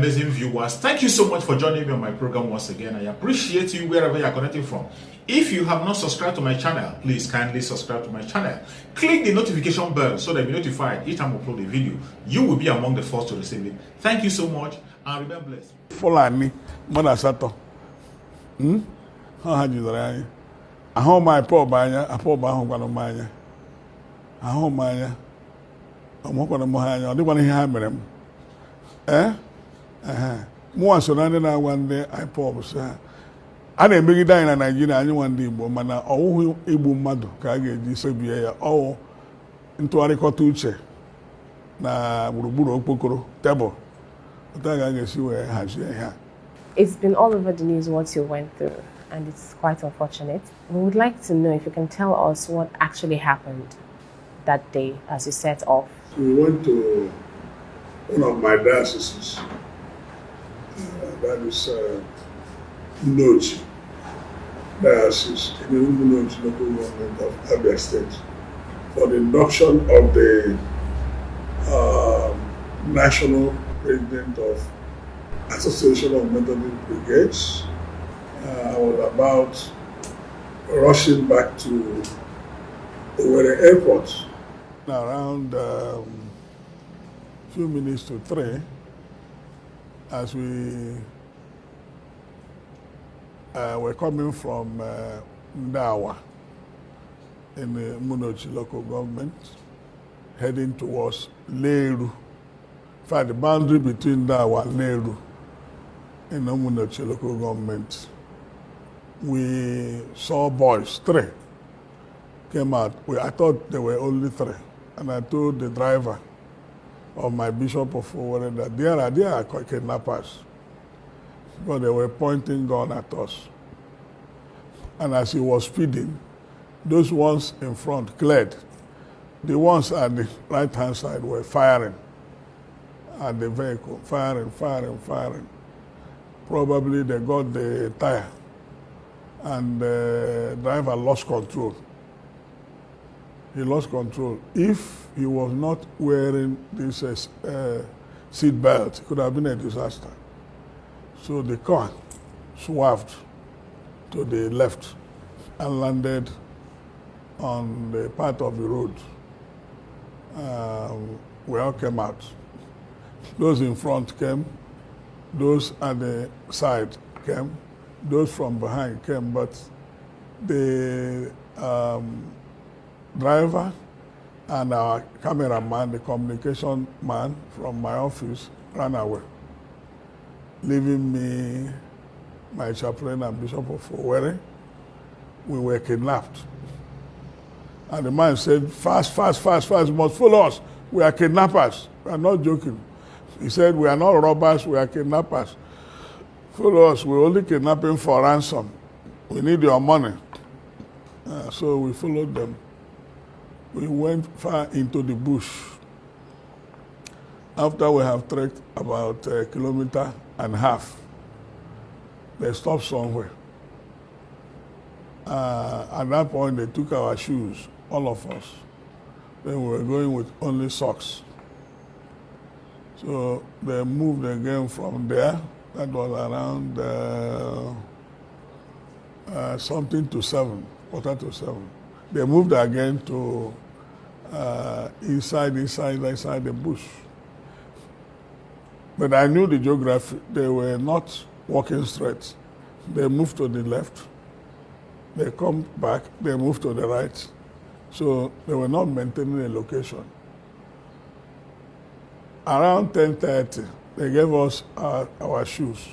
amazing viewers. Thank you so much for joining me on my program once again. I appreciate you wherever you are connecting from. If you have not subscribed to my channel, please kindly subscribe to my channel. Click the notification bell so that you'll be notified each time I upload a video. You will be among the first to receive it. Thank you so much and remain blessed. Fulani, Mother Sato. How had you there? I hold my poor banya, a poor bahomania. I hold my I'm walking on my I don't want to hammer them. More surrounding one day I pause. I didn't bring it down in Nigeria, anyone did, but man, all Ibu Madu, Kage, Disabia, all into a record tuche. Na Buruburu Pokoro, Table. I guess you were here. It's been all over the news what you went through, and it's quite unfortunate. We would like to know if you can tell us what actually happened that day as you set off. We went to one of my dioceses, that is Nochi Diocese in the Nochi local government of Abia State, for the induction of the national president of Association of Methodist Brigades. I was about rushing back to Owerri Airport around few minutes to 3 as we were coming from Ndawa in the Munochi local government, heading towards Leru. In fact, the boundary between Ndawa and Leru in the Munochi local government, we saw boys, 3 came out. I thought there were only 3. And I told the driver of my Bishop of Owerri that they are kidnappers, because they were pointing gun at us. And as he was speeding, those ones in front cleared. The ones at the right-hand side were firing at the vehicle, firing. Probably they got the tire, and the driver lost control. He lost control. If he was not wearing this seat belt, it could have been a disaster. So the car swerved to the left and landed on the part of the road. We all came out. Those in front came, those at the side came, those from behind came, but the driver and our cameraman, the communication man from my office, ran away, leaving me, my chaplain and Bishop of Owerri. We were kidnapped. And the man said, fast, you must follow us. We are kidnappers. We are not joking. He said, we are not robbers, we are kidnappers. Follow us, we're only kidnapping for ransom. We need your money. So we followed them. We went far into the bush. After we have trekked about 1.5 kilometers, they stopped somewhere. At that point, they took our shoes, all of us. Then we were going with only socks. So they moved again from there. That was around something to 7, 6:45. They moved again to inside the bush. But I knew the geography. They were not walking straight. They moved to the left. They come back. They moved to the right. So they were not maintaining a location. Around 10:30, they gave us our shoes.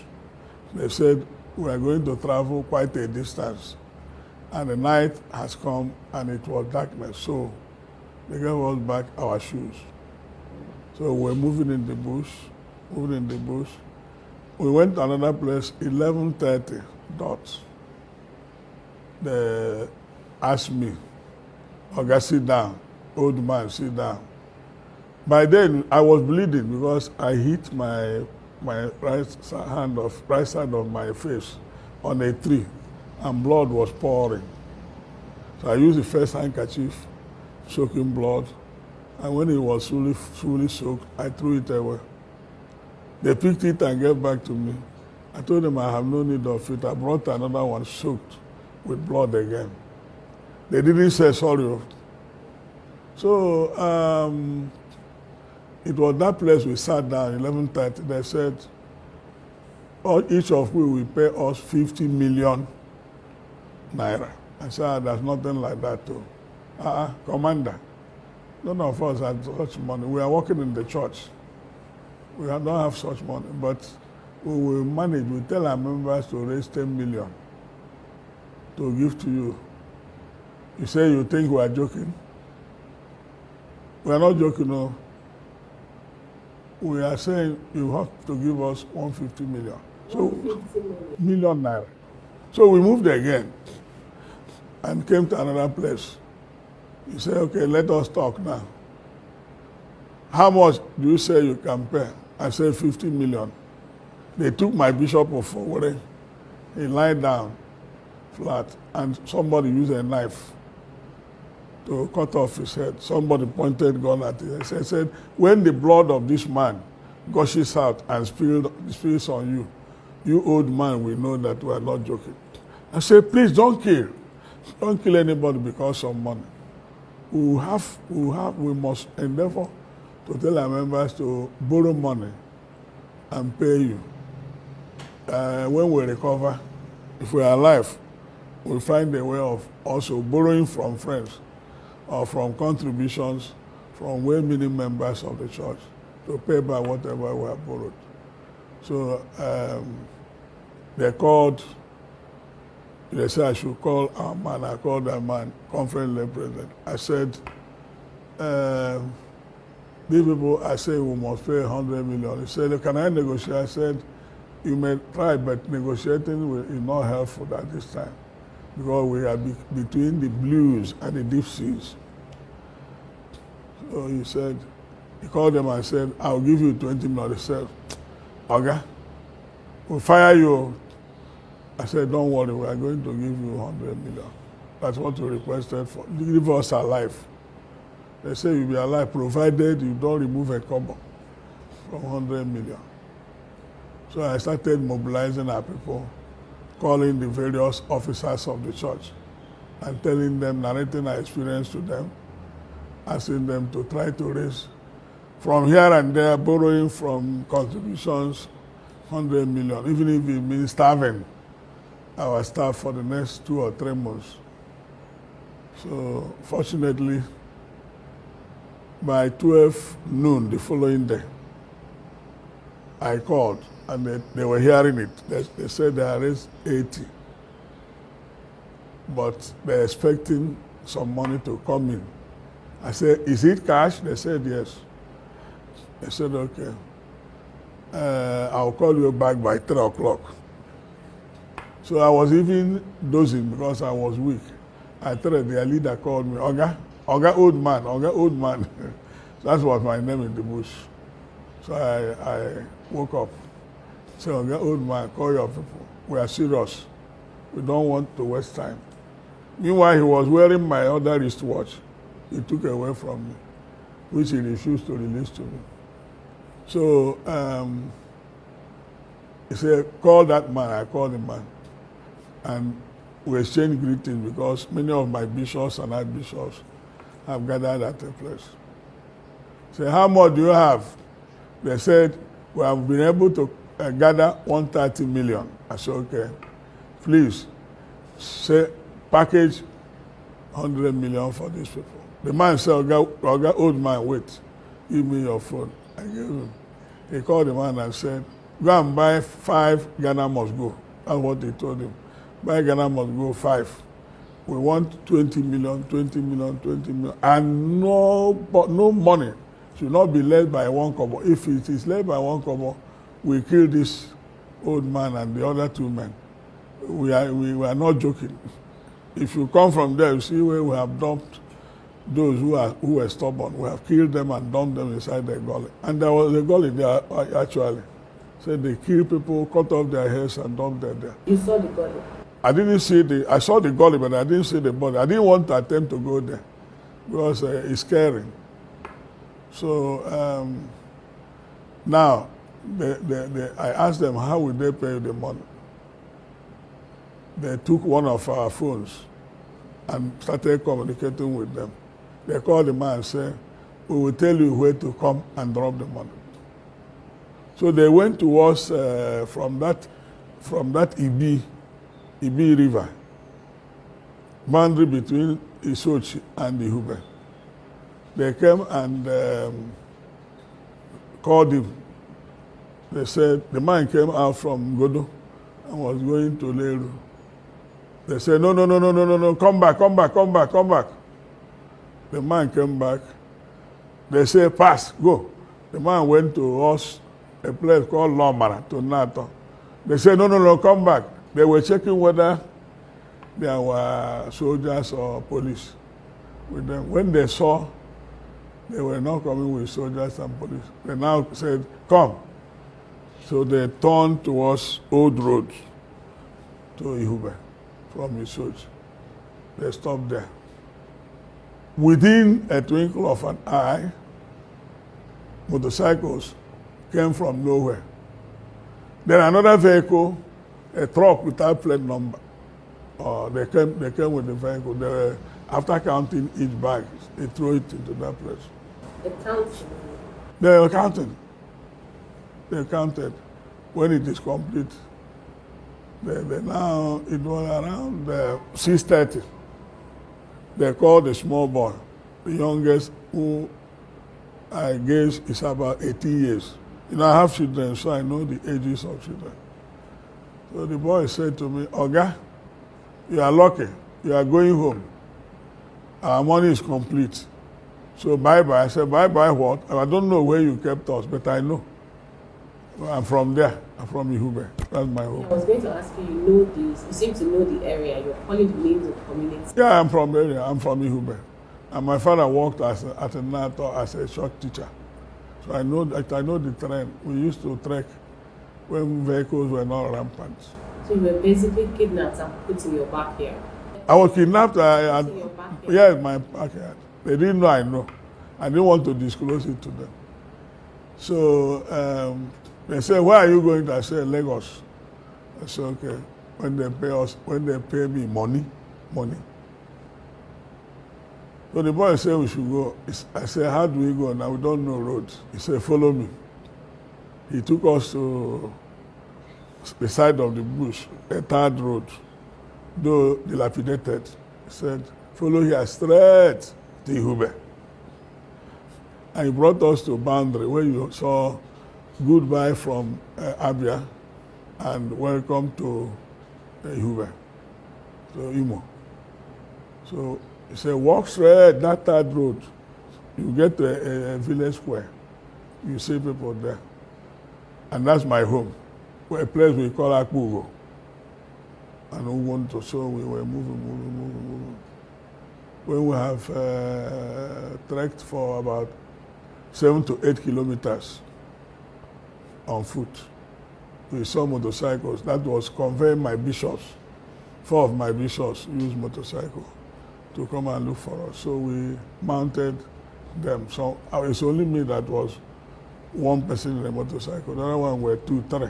They said, we are going to travel quite a distance. And the night has come and it was darkness. So they gave us back our shoes. So we're moving in the bush. We went to another place, 11:30 dots. They asked me, Oga, sit down. Old man, sit down. By then, I was bleeding because I hit my right side of my face on a tree, and blood was pouring. So I used the first handkerchief, soaking blood, and when it was fully soaked, I threw it away. They picked it and gave back to me. I told them I have no need of it. I brought another one soaked with blood again. They didn't say sorry. So it was that place we sat down, 11:30. They said, each of we will pay us 50 million naira. I said, there's nothing like that too. Commander, none of us had such money. We are working in the church. We don't have such money, but we will manage. We tell our members to raise 10 million to give to you. You say you think we are joking? We are not joking, no. We are saying you have to give us 150 million. So, 150 million naira. So we moved again and came to another place. You say, okay, let us talk now. How much do you say you can pay? I said 50 million. They took my bishop of Owerri. He lied down flat, and somebody used a knife to cut off his head. Somebody pointed gun at it. He said, when the blood of this man gushes out and spills on you, you old man will know that we are not joking. I said, please don't kill. Don't kill anybody because of money. We must endeavor to tell our members to borrow money and pay you. When we recover, if we are alive, we'll find a way of also borrowing from friends or from contributions from well-meaning members of the church to pay back whatever we have borrowed. So they said I should call our man. I called our man, conference led president. I said, these people, I say we must pay 100 million. He said, can I negotiate? I said, you may try, but negotiating is not helpful at this time because we are between the blues and the deep seas. So he said, he called them and said, I'll give you 20 million. He said, okay, we'll fire you. I said, don't worry, we are going to give you 100 million. That's what we requested for. Leave us alive. They say you'll be alive provided you don't remove a kobo from 100 million. So I started mobilizing our people, calling the various officers of the church and telling them, narrating our experience to them, asking them to try to raise from here and there, borrowing from contributions, 100 million, even if it means starving our staff for the next 2 or 3 months. So fortunately, by 12 noon the following day, I called and they were hearing it. They said they had raised 80, but they're expecting some money to come in. I said, is it cash? They said yes. They said, okay, I'll call you back by 3 o'clock. So I was even dozing because I was weak. At 3, their leader called me, Oga old man. That was my name in the bush. So I woke up. Said, Oga old man, call your people. We are serious. We don't want to waste time. Meanwhile, he was wearing my other wristwatch. He took away from me, which he refused to release to me. So he said, call that man. I called the man. And we exchanged greetings because many of my bishops and archbishops have gathered at a place. Say, how much do you have? They said, we have been able to gather 130 million. I said, okay, please, say, package 100 million for these people. The man said, Oga, old man, wait, give me your phone. I gave him. He called the man and said, go and buy 5 Ghana must go. That's what he told him. Buy Ghana must go 5. We want 20 million, 20 million, 20 million. And no money should not be led by 1 kobo. If it is led by 1 kobo, we kill this old man and the other 2 men. We are not joking. If you come from there, you see where we have dumped those who were stubborn. We have killed them and dumped them inside the gully. And there was a gully there actually. So they kill people, cut off their heads and dump them there. You saw the gully? I didn't see I saw the gully, but I didn't see the body. I didn't want to attempt to go there because it's scary. So now I asked them, how will they pay the money? They took one of our phones and started communicating with them. They called the man and said, we will tell you where to come and drop the money. So they went to us from that Ibi River, boundary between Isochi and Ihube. They came and called him. They said, the man came out from Godo and was going to Leru. They said, no, come back. The man came back. They said, pass, go. The man went to us, a place called Lomara, to Nato. They said, no, come back. They were checking whether there were soldiers or police with them. When they saw they were not coming with soldiers and police, they now said, come. So they turned towards Old Road to Ihube from Isochi. They stopped there. Within a twinkle of an eye, motorcycles came from nowhere. Then another vehicle, a truck without plate number. They came with the vehicle. They were, after counting each bag, they threw it into that place. The counting? They were counting. They counted. When it is complete, now it was around 6:30. They called the small boy, the youngest, who I guess is about 18 years. I have children, so I know the ages of children. So the boy said to me, Oga, you are lucky. You are going home. Our money is complete. So bye-bye. I said, bye-bye what? I don't know where you kept us, but I know. I'm from there. I'm from Ihube. That's my home. I was going to ask you, you know this. You seem to know the area. You're calling the names of communities. Yeah, I'm from area. I'm from Ihube. And my father worked at a NATO as a short teacher. So I know the terrain. We used to trek when vehicles were not rampant. So you were basically kidnapped and put in your backyard? I was kidnapped. In your backyard? Yes, my backyard. They didn't know I know. I didn't want to disclose it to them. So they said, where are you going to? I said, Lagos. I said, okay. When they pay me money. So the boy said we should go. I said, how do we go now? We don't know roads. He said, follow me. He took us to the side of the bush, a third road, though dilapidated. He said, follow here straight to Ihube. And he brought us to boundary where you saw goodbye from Abia and welcome to Ihube, so Imo. So he said, walk straight that third road. You get to a village square. You see people there. And that's my home, a place we call Akbugo. And we want to, so we were moving. When we have trekked for about 7 to 8 kilometers on foot, we saw motorcycles. That was conveying my bishops. 4 of my bishops used motorcycle to come and look for us. So we mounted them. So it's only me that was one person in a motorcycle. The other one were 2, 3.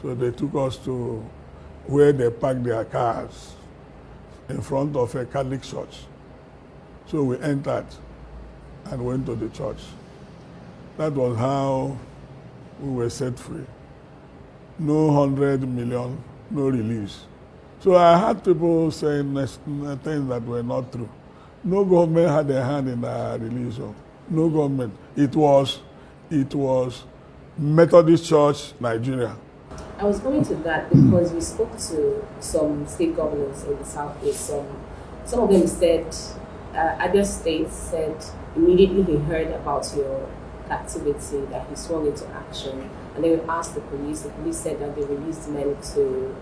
So they took us to where they parked their cars in front of a Catholic church. So we entered and went to the church. That was how we were set free. No 100 million, no release. So I had people saying things that were not true. No government had a hand in our release. No government. It was Methodist Church, Nigeria. I was going to that because we spoke to some state governors in the Southeast. Some of them said, other states said immediately he heard about your captivity that he swung into action, and they would ask the police. The police said that they released men to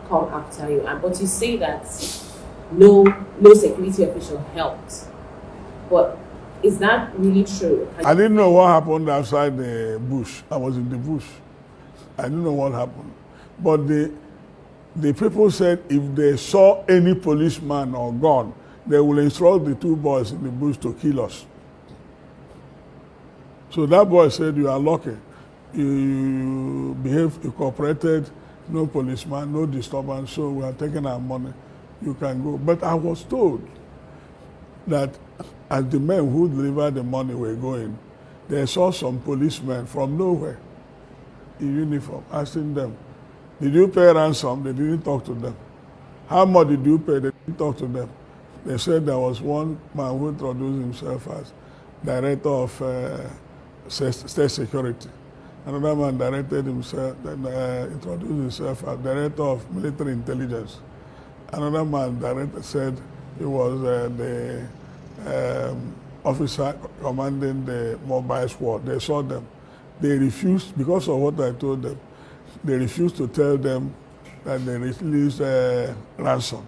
come after you. But you say that no security official helped. But is that really true? I didn't know what happened outside the bush. I was in the bush. I didn't know what happened. But the people said if they saw any policeman or gun, they will instruct the 2 boys in the bush to kill us. So that boy said, you are lucky. you behaved, you cooperated, no policeman, no disturbance, so we are taking our money, you can go. But I was told that as the men who delivered the money were going, they saw some policemen from nowhere in uniform asking them, did you pay ransom? They didn't talk to them. How much did you pay? They didn't talk to them. They said there was one man who introduced himself as director of state security. Another man introduced himself as director of military intelligence. Another man said he was the officer commanding the mobile squad. They saw them. They refused, because of what I told them, they refused to tell them that they released ransom.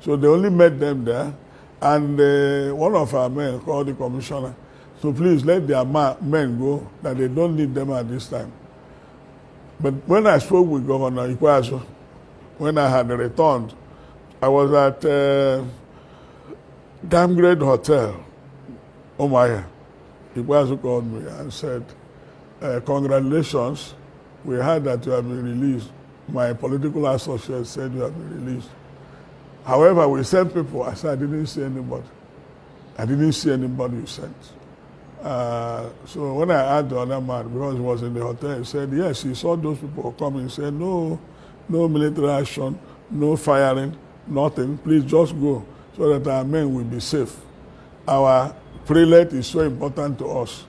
So they only met them there, and one of our men called the commissioner, so please let their men go, that they don't need them at this time. But when I spoke with Governor Ikweazu, when I had returned, I was at Damgrade Hotel, Omaya. Ikweazu called me and said, congratulations, we heard that you have been released. My political associate said you have been released. However, we sent people. I said, I didn't see anybody. I didn't see anybody you sent. So when I asked the other man, because he was in the hotel, he said, yes, he saw those people coming. He said, no military action, no firing, nothing. Please just go so that our men will be safe. Our prelate is so important to us.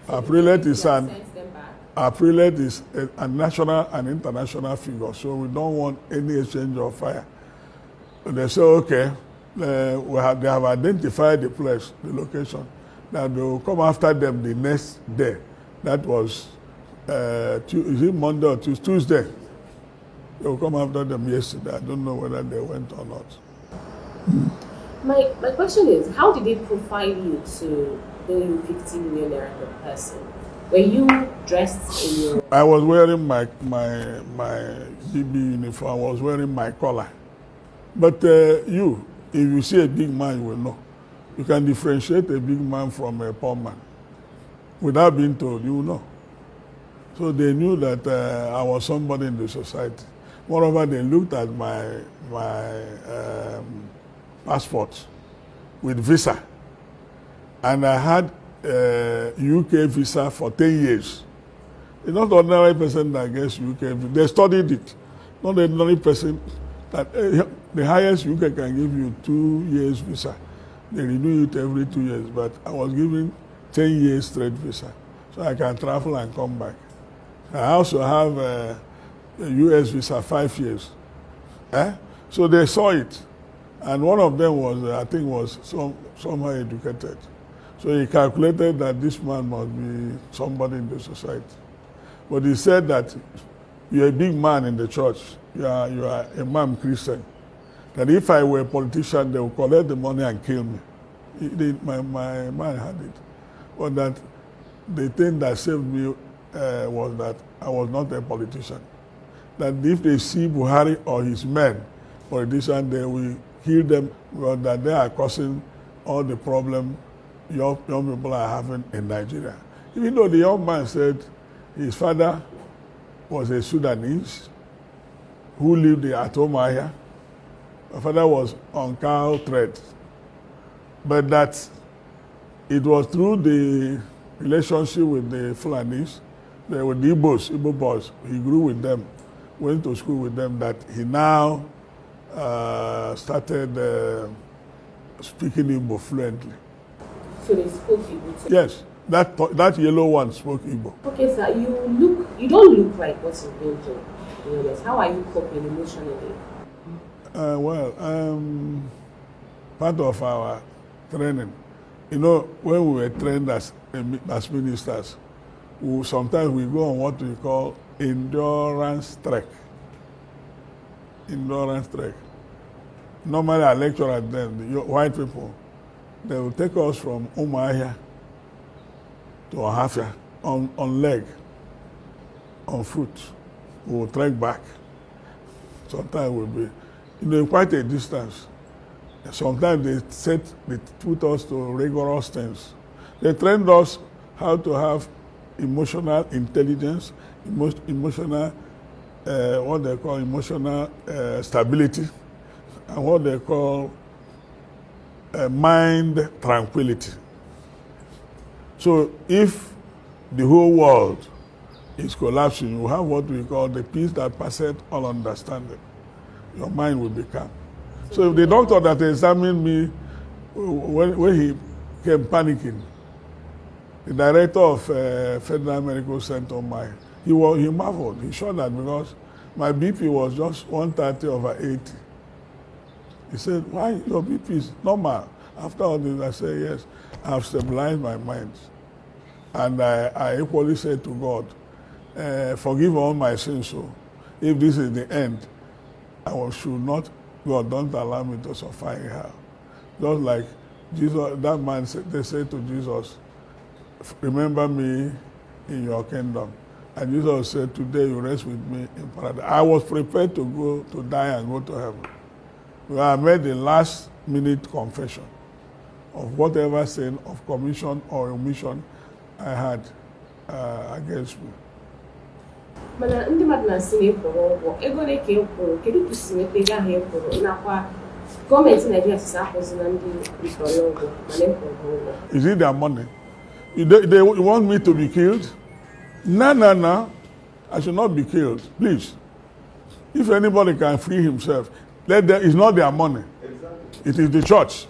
Our prelate is a national and international figure, so we don't want any exchange of fire. They say, okay, they have identified the place, the location, that they will come after them the next day. That was, is it Monday or Tuesday? They will come after them yesterday. I don't know whether they went or not. My question is, how did they profile you to pay you 50 million naira per person? Were you dressed in your... I was wearing my DB uniform. I was wearing my collar. But if you see a big man, you will know. You can differentiate a big man from a poor man. Without being told, you will know. So they knew that I was somebody in the society. Moreover, they looked at my passport with visa. And I had UK visa for 10 years. It's not an ordinary person that gets UK visa. They studied it. Not an ordinary person that the highest UK can give you 2 years visa. They renew it every 2 years, but I was given 10 years straight visa. So I can travel and come back. I also have a US visa 5 years. So they saw it. And one of them was, I think, was somehow educated. So he calculated that this man must be somebody in the society. But he said that you're a big man in the church. You are a man Christian. That if I were a politician, they would collect the money and kill me. My man had it. But that the thing that saved me was that I was not a politician. That if they see Buhari or his men, politicians, they will kill them, because that they are causing all the problem young people are having in Nigeria. Even though the young man said his father was a Sudanese who lived at Omaya. My father was on cow trade. But that it was through the relationship with the Fulanis, with the Igbo boys, he grew with them, went to school with them, that he now started speaking Igbo fluently. So they spoke Igbo too? Yes, that yellow one spoke Igbo. Okay, sir, you don't look like what you've been through. How are you coping emotionally? Part of our training, when we were trained as ministers, sometimes we go on what we call endurance trek. Endurance trek. Normally I lecture at them, the white people. They will take us from Umuahia to Ohafia on leg, on foot. We will trek back. Sometimes we'll be, quite a distance. Sometimes they put us to rigorous things. They trained us how to have emotional intelligence, emotional, what they call emotional stability, and what they call mind tranquility. So if the whole world is collapsing, you have what we call the peace that passeth all understanding. Your mind will be calm. So if the doctor that examined me, when he came panicking, the director of Federal Medical Center, he marveled. He showed that because my BP was just 130/80. He said, why your BP is normal? After all this, I said, yes, I have stabilized my mind. And I equally said to God, forgive all my sins. So if this is the end, should not, God, don't allow me to suffer in hell. Just like Jesus, that man said, they said to Jesus, remember me in your kingdom. And Jesus said, today you rest with me in paradise. I was prepared to go to die and go to heaven. Well, I made the last minute confession of whatever sin of commission or omission I had against me. Mana ndị mmadụ na-asị na ịkwụrụ ụgwọ ego ole ka ịkwụrụ kedu ka si nweta ego ahụ ịkwụrụ nakwa gọọmenti Nigeria sisi akwụzi na ndị mkpọrọ ụgwọ mana ịkwụrụ ụgwọ. Is it their money? They want me to be killed? No. I should not be killed. Please. If anybody can free himself, it's not their money. Exactly. It is the church.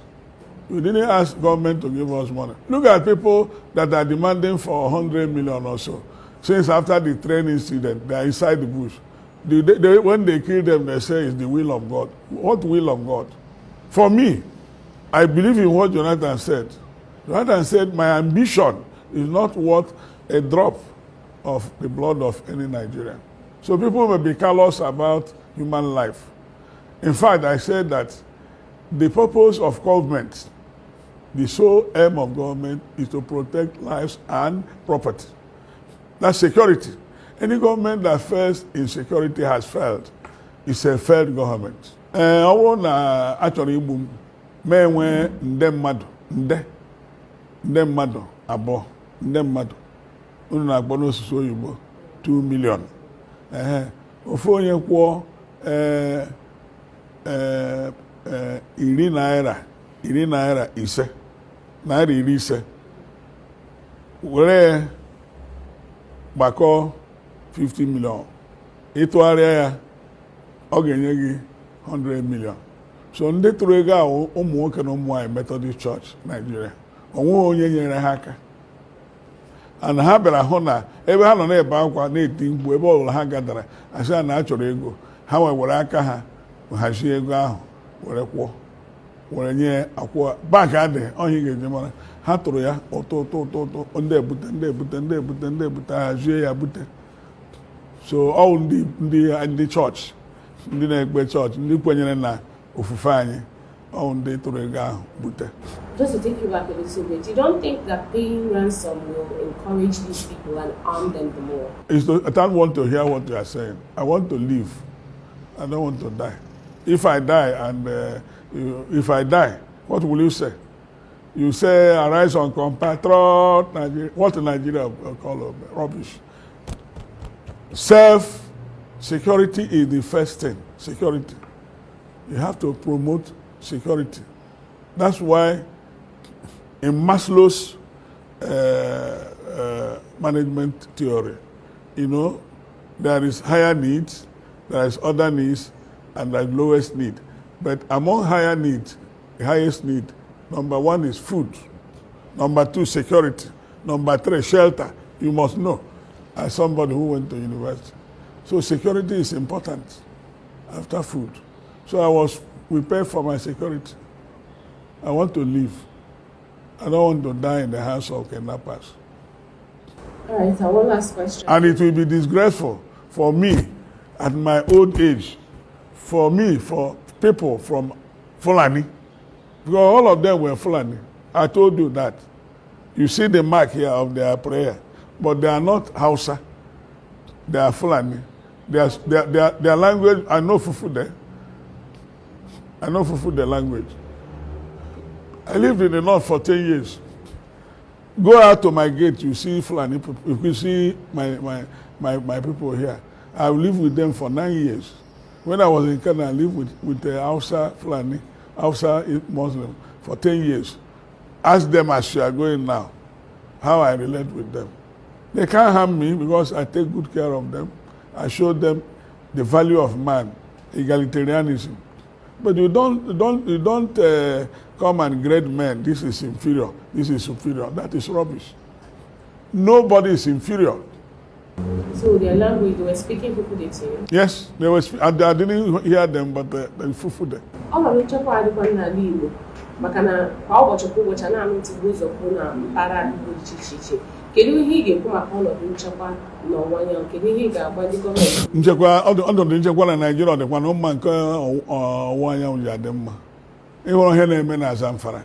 We didn't ask government to give us money. Look at people that are demanding for 100 million or so. Since after the train incident, they are inside the bush. When they kill them, they say it's the will of God. What will of God? For me, I believe in what Jonathan said. Jonathan said, my ambition is not worth a drop of the blood of any Nigerian. So people may be callous about human life. In fact, I said that the purpose of government, the sole aim of government is to protect lives and property. That's security. Any government that fails in security has failed. It's a failed government. I want to actually menwe nde mmadụ abụọ nde mmadụ unu na-akpọ n'osisi oyibo 2 million. Ofu onye kwụọ iri naira ise naira iri ise were gbakọ 50 million ịtụgharịa ya ọ ga-enye gị 100 million. So ndị tụrụ ego ahụ ụmụ nwoke na ụmụ nwanyị Methodist Church Nigeria onweghị onye nyere ha aka, and ha bịara hụ na ebe ha nọ na-ebe akwa na-eti mkpu ebe ọbụla ha gadara asị na a chọrọ ego, ha were aka ha hazie ego ahụ were kwụọ were nye akwụọ bank adịghị ọhịa ga-eji mara ha tụrụ ya ụtụ ndị ebute hazie ya bute. So all ndị chọọchị ndị na-ekpe chọọchị ndị kwenyere na ofufe anyị all ndị tụrụ ego ahụ bute. Just to take you back a little bit, you don't think that paying ransom will encourage these people and arm them the more? I don't want to hear what you are saying. I want to live. I don't want to die. If I die, what will you say? You say, arise on compatriot Nigeria. What in Nigeria call rubbish. Self-security is the first thing. Security. You have to promote security. That's why in Maslow's management theory, there is higher needs, there is other needs, and there is lowest need. But among higher needs, the highest need, number 1 is food. Number 2, security. Number 3, shelter. You must know, as somebody who went to university. So security is important after food. So I was prepared for my security. I want to live. I don't want to die in the hands of kidnappers. All right, so one last question. And it will be disgraceful for me at my old age, for people from Fulani, because all of them were Fulani. I told you that. You see the mark here of their prayer, but they are not Hausa. They are Fulani. Their language, I know Fufu there. I know Fufu the language. I lived in the north for 10 years. Go out to my gate, you see Fulani people. If you see my people here, I lived with them for 9 years. When I was in Canada, I lived with the Hausa Fulani, Hausa Muslim for 10 years. Ask them as you are going now, how I relate with them. They can't harm me because I take good care of them. I show them the value of man, egalitarianism. But you don't come and grade men. This is inferior. This is superior. That is rubbish. Nobody is inferior. So their language, they were speaking Fufude to you? Yes, they were. I didn't hear them, but they Fufude. All of the chakwa adikwa na libo. Makana kwa ụbọchị kwa ụbọchị a na-anụ ntị ụzọ kwụ na mpaghara Igbo dị iche iche. Kedu ihe ị ga-ekwu maka ọnọdụ nchekwa n'ọwụwa anyanwụ? Kedu ihe ị ga-agwa ndị gọọmenti? Nchekwa, ọnọdụ nchekwa na Naịjirịa dịkwa na mma nke ọwụwa anyanwụ ji adị mma. Ịhụrụ ihe na-eme na Zamfara.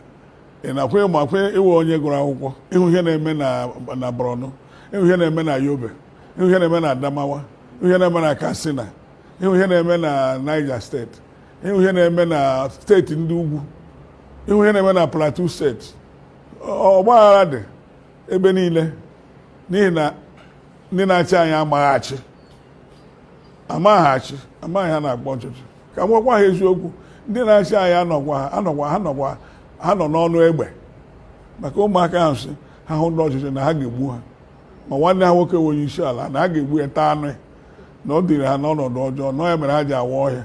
Ị na-akwa ịmakwa ịwụ onye gụrụ akwụkwọ. Ịhụ ihe na-eme na Borno. Ịhụ ihe na-eme na Yobe. Ịhụ ihe na-eme na Adamawa. Ịhụ ihe na-eme na Katsina. Ịhụ ihe na-eme na Niger State. Ịhụ ihe na-eme na steeti ndị ugwu. Ịhụ ihe na-eme na Plateau State. Ọgbaghara dị ebe niile n'ihi na ndị na-achị anyị amaghị ha na-agba ọchịchị. Ka m gwakwa ha eziokwu, ndị na-achị anyị ha nọ n'ọnụ egbe maka ụmụaka ahụ si ha hụ ndị ọchịchị na ha ga-egbu ha, ma nwanne ha nwoke onye isi ala na ha ga-egbu ya taa anụ na ọ dịrị ha n'ọnọdụ ọjọọ na ya mere ha ji awa ọhịa.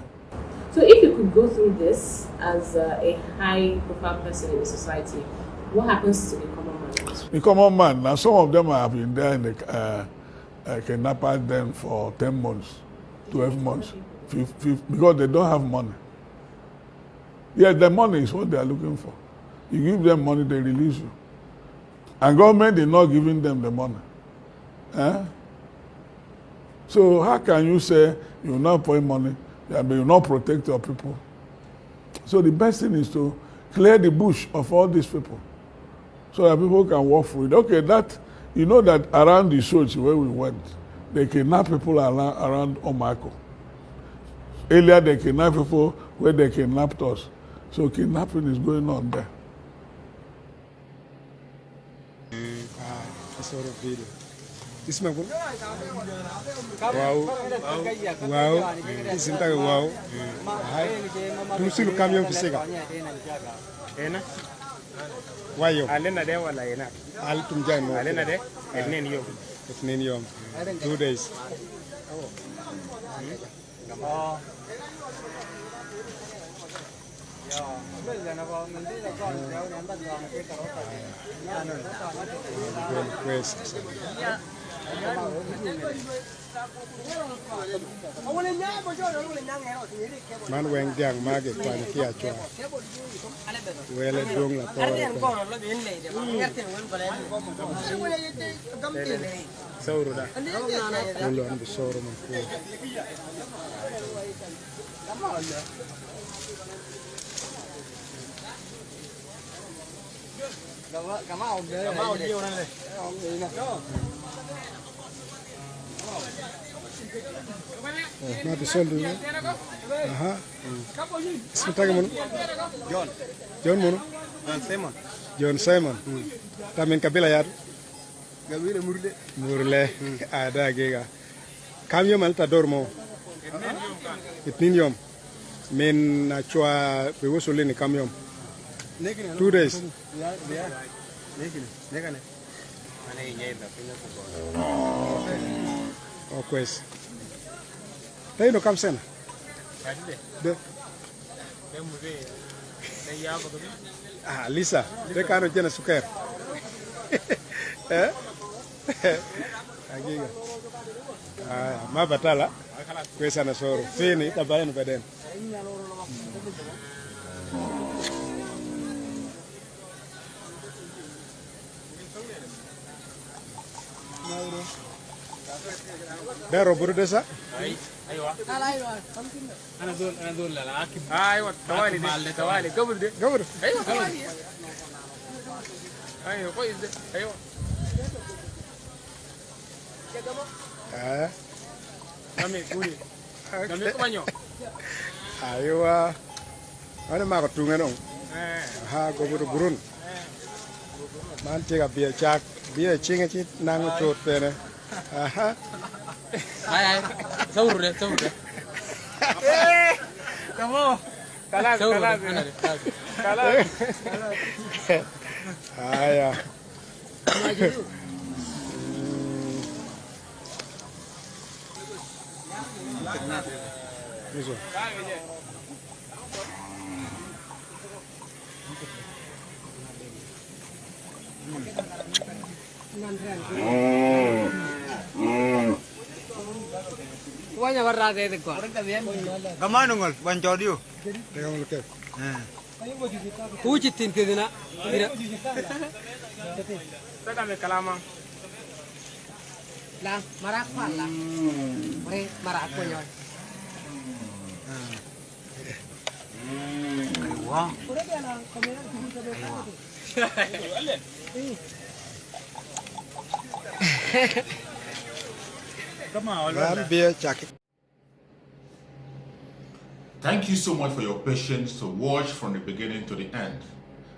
So if you could go through this as a high-profile person in the society, what happens to the common man? The common man, now some of them have been there in the kidnappers them for 10 months, 12 months, 15, because they don't have money. Yeah, the money is what they are looking for. You give them money, they release you. And government is not giving them the money. So how can you say you will not pay money, but you will not protect your people? So the best thing is to clear the bush of all these people so that people can walk through it. Okay, you know that around the Sochi where we went, they kidnap people around Omako. Earlier they kidnapped people where they kidnapped us. So kidnapping is going on there. Sort of video. This man, wow, this entire wow. Tu sulu camion fisega. Ena? Why yo? Alena de wala ena. Al tumjai no. Alena de? Etnen yom. 2 days. Man weng diang mage pan kia chwa. Wele dong la to. Sauro da. Ulo an sauro man ko. Nah, bisa dulu. Aha. Sebentar mana? John mana? John Simon. Tamin kabila ya? Kabila Murle. Ada gega. Kami yang malta dormo. Itnium. Men nachwa bewusuli ni kami yang. 2 days. Oh, pues. Tayo no kamsena. De. Lisa, de kano jena suker. Agiga. Ma batala. Kwesa na soro. Fini tabayan baden. Daro buru desa? Aywa. Ana dul la akib. Aywa, tawali قبل ده. قبل. ايوه tawali. ايوه كويس ده. ايوه. Kami kuri. Kami kumanyo. Aywa. Ana ma ko tunga no. Ha ko buru burun. Man take a beer jack, beer ching it, nango throat pene. Aha. Ay, saurre. Kamu. Kalas. Aya. This one. Wanya barra de kwa. Kamano ngol banjodiu. Tengok lekep. Uji tin kedina. Saka me kalama. La marak pala. Ore marak ko yon. Aywa. Beer jacket. Thank you so much for your patience to watch from the beginning to the end.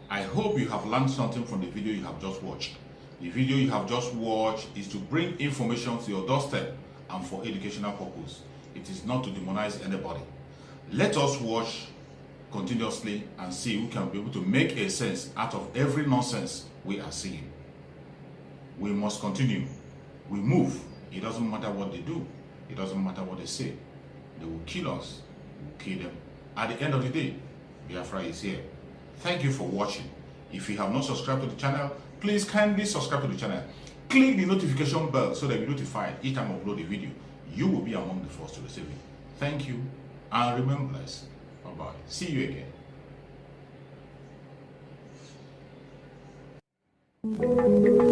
I hope you have learned something from the video you have just watched. The video you have just watched is to bring information to your doorstep and for educational purpose. It is not to demonize anybody. Let us watch continuously and see who can be able to make a sense out of every nonsense we are seeing. We must continue. We move. It doesn't matter what they do. It doesn't matter what they say. They will kill us. We'll kill them. At the end of the day, Biafra is here. Thank you for watching. If you have not subscribed to the channel, please kindly subscribe to the channel. Click the notification bell so that you're notified each time I upload a video. You will be among the first to receive it. Thank you and remain blessed. Bye-bye. See you again.